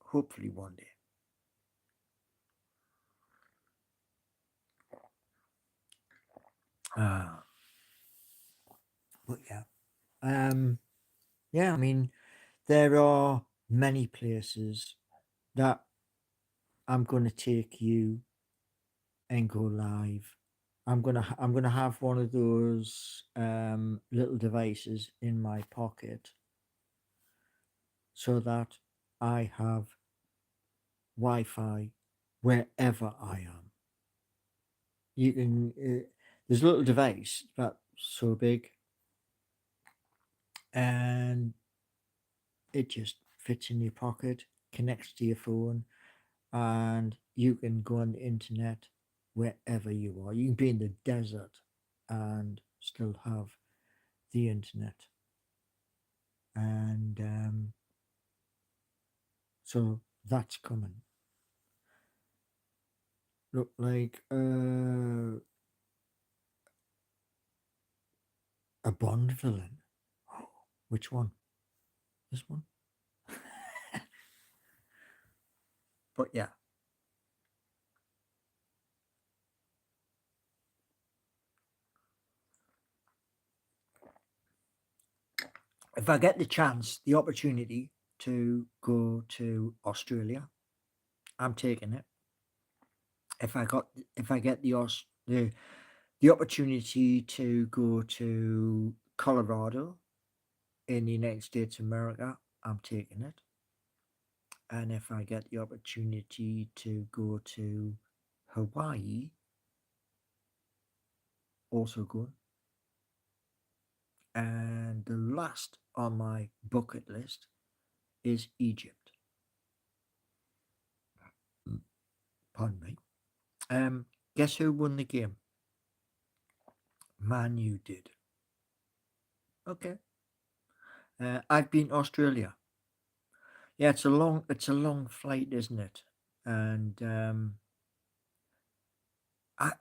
hopefully one day. Ah, but yeah, yeah. I mean, there are many places that I'm going to take you and go live. I'm gonna have one of those little devices in my pocket so that I have Wi-Fi wherever I am. You can there's a little device that's so big, and it just fits in your pocket, connects to your phone, and you can go on the internet wherever you are. You can be in the desert and still have the internet. And so that's coming. Look like a Bond villain. Oh, which one? This one? But yeah. If I get the chance, the opportunity to go to Australia, I'm taking it. If I get the opportunity to go to Colorado in the United States of America, I'm taking it. And if I get the opportunity to go to Hawaii, also good. And the last on my bucket list is Egypt. Pardon me. Guess who won the game? Man U did. Okay. I've been Australia. Yeah, it's a long flight, isn't it? And I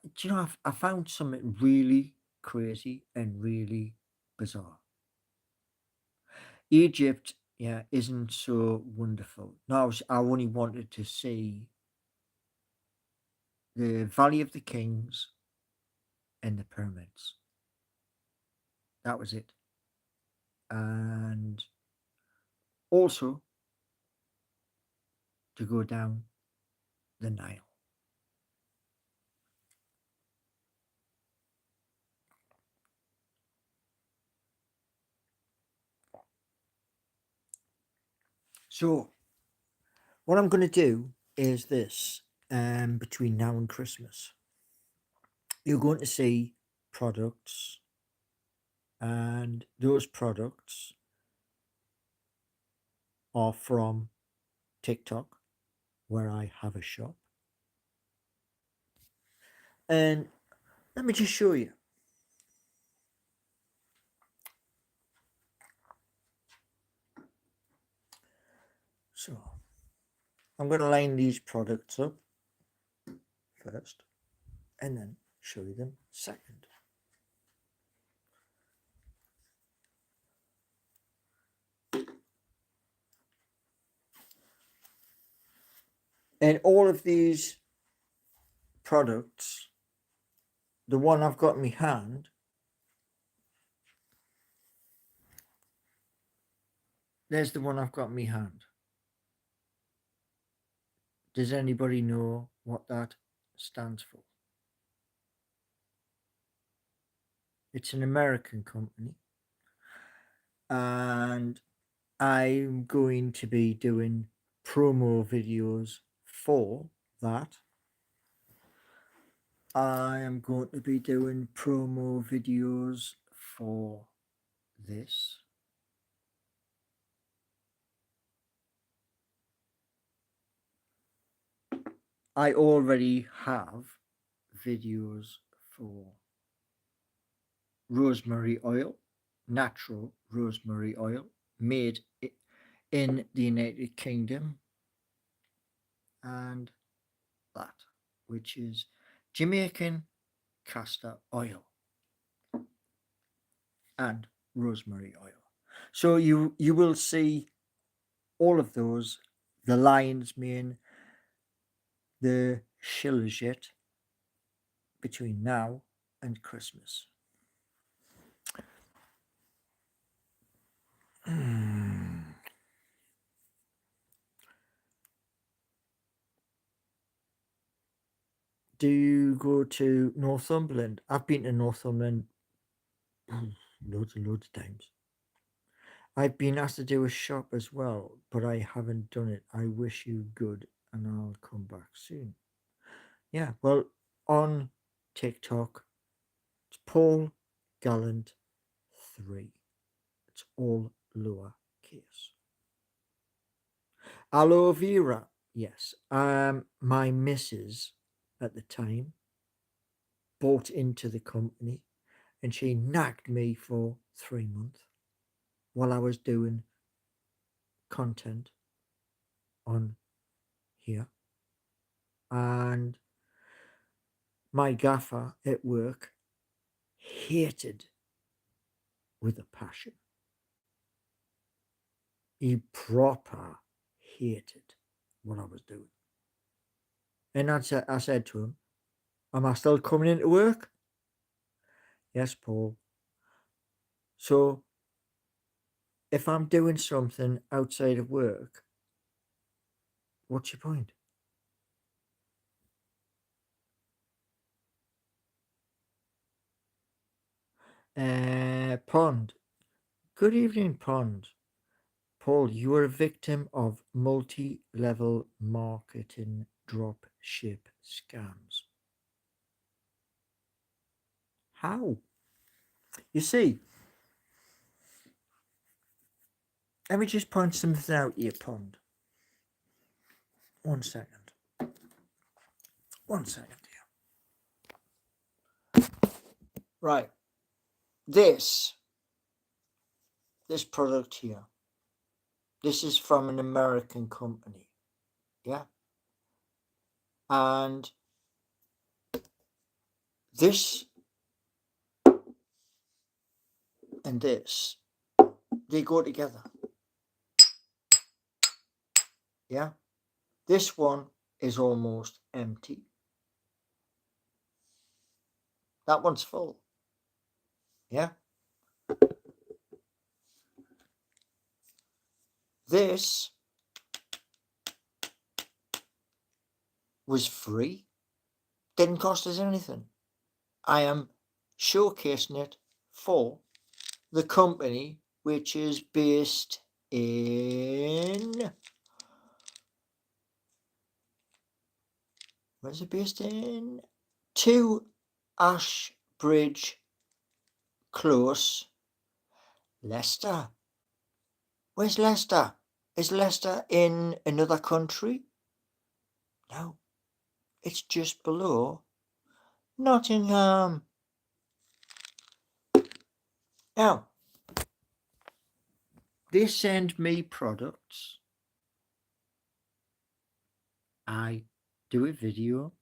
found something really crazy and really bizarre. Egypt, yeah, isn't so wonderful. No, I only wanted to see the Valley of the Kings and the pyramids. That was it. And also to go down the Nile. So, what I'm going to do is this between now and Christmas. You're going to see products, and those products are from TikTok, where I have a shop. And let me just show you. So, I'm going to line these products up first and then show you them second. And all of these products, the one I've got in my hand, there's the one I've got in my hand. Does anybody know what that stands for? It's an American company, and I'm going to be doing promo videos for that. I am going to be doing promo videos for this. I already have videos for rosemary oil, natural rosemary oil, made in the United Kingdom, and that, which is Jamaican castor oil and rosemary oil. So you will see all of those, the lion's mane, the shilajit, between now and Christmas. Do you go to Northumberland? I've been to Northumberland loads and loads of times. I've been asked to do a shop as well, but I haven't done it. I wish you good, and I'll come back soon. Yeah, well, on TikTok, it's Paul Gallant 3. It's all lowercase. Aloe vera, yes. My missus at the time bought into the company, and she nagged me for 3 months while I was doing content on here. And my gaffer at work hated with a passion. He proper hated what I was doing. And I said to him, am I still coming into work? Yes, Paul. So if I'm doing something outside of work, what's your point? Pond. Good evening, Pond. Paul, you are a victim of multi-level marketing drop ship scams. How? You see, Let me just point something out here, Pond. 1 second. 1 second here. Right. This product here, this is from an American company. Yeah. And this and this, they go together. Yeah. This one is almost empty. That one's full. Yeah. This was free. Didn't cost us anything. I am showcasing it for the company, which is based in... Where's it based in? 2 Ashbridge Close, Leicester. Where's Leicester? Is Leicester in another country? No. It's just below Nottingham. Now, they send me products. I do a video,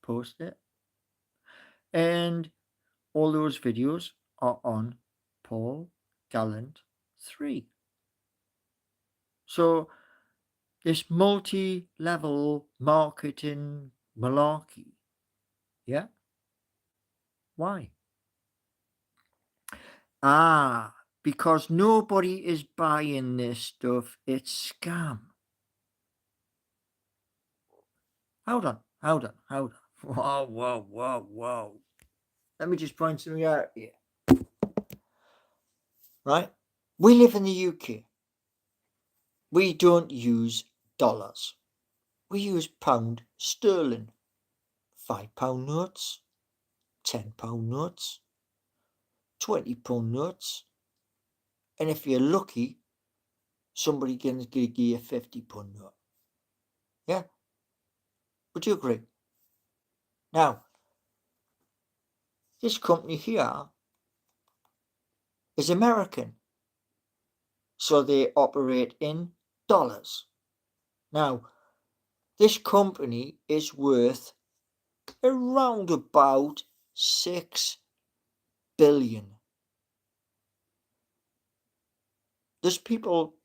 post it, and all those videos are on Paul Gallant 3. So this multi-level marketing malarkey, yeah? Why? Because nobody is buying this stuff. It's scam. Hold on. Whoa. Let me just point something out here. Right? We live in the UK. We don't use dollars. We use pound sterling. £5 notes, £10 notes, £20 notes. And if you're lucky, somebody can give you a £50 note. Yeah? Would you agree? Now, this company here is American. So they operate in dollars. Now, this company is worth around about 6 billion. There's people,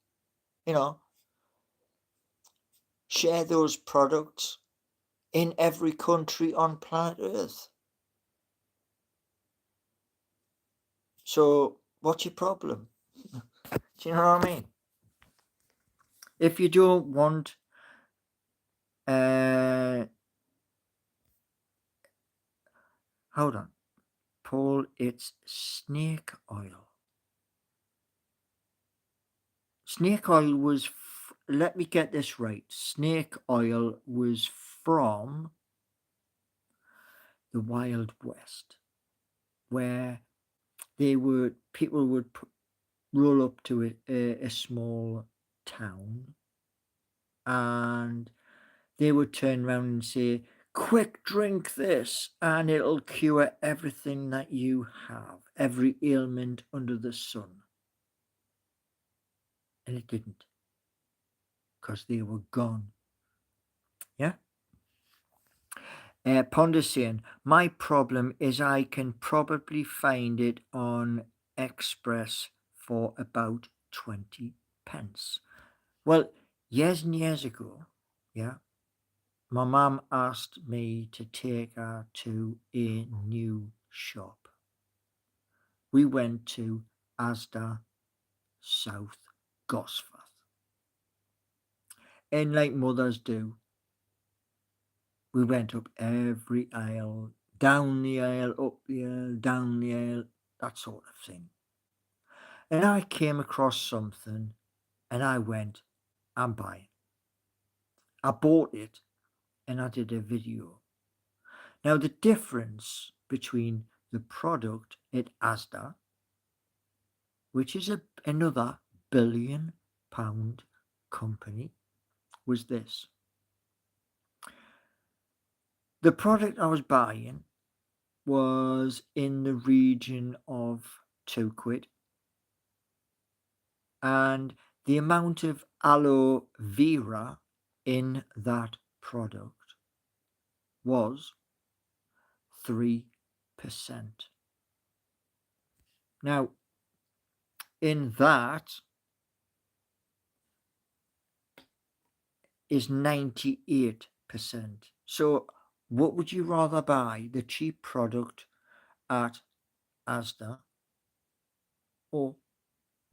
share those products in every country on planet Earth. So what's your problem? Do you know what I mean? If you don't want hold on, Paul, it's snake oil. Snake oil was, let me get this right. Snake oil was from the Wild West, where people would roll up to a small town, and they would turn around and say, quick, drink this, and it'll cure everything that you have, every ailment under the sun. And it didn't, because they were gone. Yeah? Ponder saying, my problem is I can probably find it on Express for about 20 pence. Well, years and years ago, yeah, my mum asked me to take her to a new shop. We went to Asda South Gosforth. And like mothers do, we went up every aisle, down the aisle, up the aisle, down the aisle, that sort of thing. And I came across something and I went, I'm buying. I bought it and I did a video. Now, the difference between the product at Asda, which is another £1 billion company, was this. The product I was buying was in the region of £2, and the amount of aloe vera in that product was 3%. Now, in that is 98%. So, what would you rather buy? The cheap product at Asda or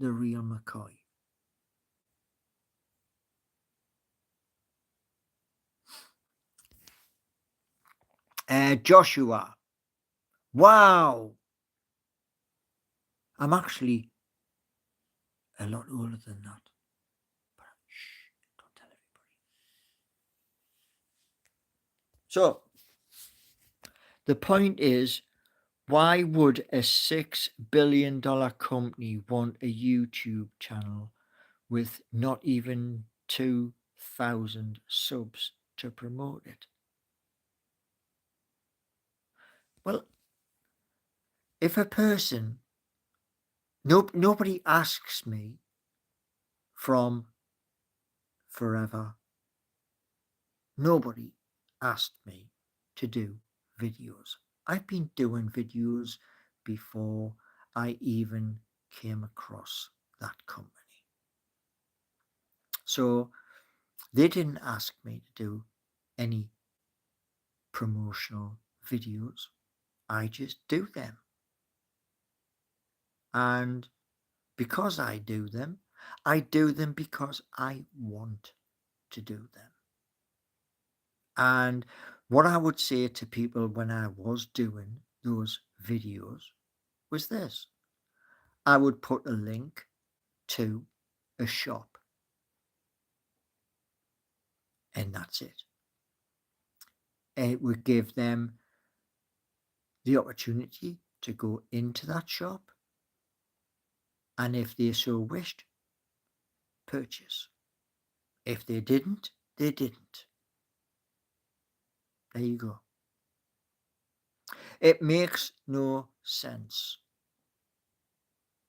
the real McCoy? Joshua. Wow. I'm actually a lot older than that. But shh, don't tell everybody. So, the point is, why would a $6 billion company want a YouTube channel with not even 2,000 subs to promote it? Well, if a person, nobody asks me from forever, nobody asked me to do videos. I've been doing videos before I even came across that company. So they didn't ask me to do any promotional videos. I just do them. And because I do them because I want to do them. And what I would say to people when I was doing those videos was this. I would put a link to a shop. And that's it. It would give them the opportunity to go into that shop, and if they so wished, purchase. If they didn't, they didn't. There you go. It makes no sense.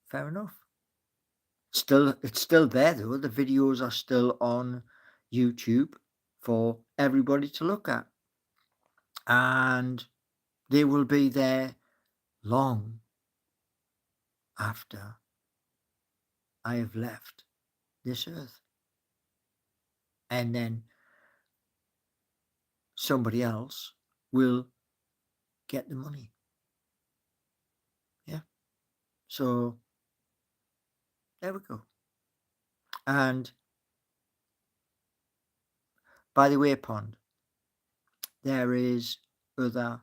Fair enough. It's still there though. The videos are still on YouTube for everybody to look at. And they will be there long after I have left this earth. And then somebody else will get the money. Yeah. So there we go. And by the way, Pond, there is other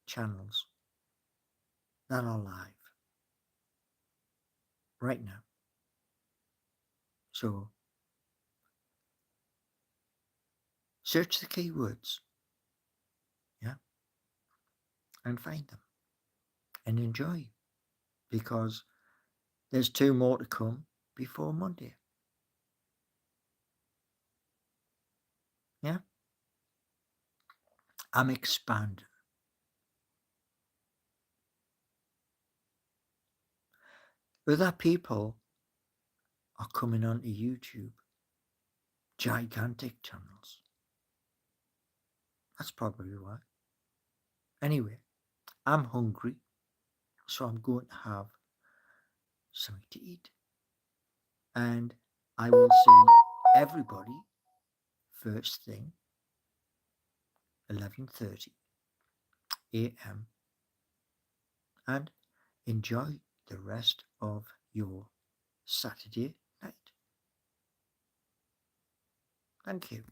channels that are live right now. So search the keywords, yeah, and find them and enjoy, because there's 2 more to come before Monday. Yeah, I'm expanding. Other people are coming onto YouTube, gigantic channels. That's probably why. Anyway, I'm hungry, so I'm going to have something to eat. And I will see everybody first thing 11:30 a.m. and enjoy the rest of your Saturday night. Thank you.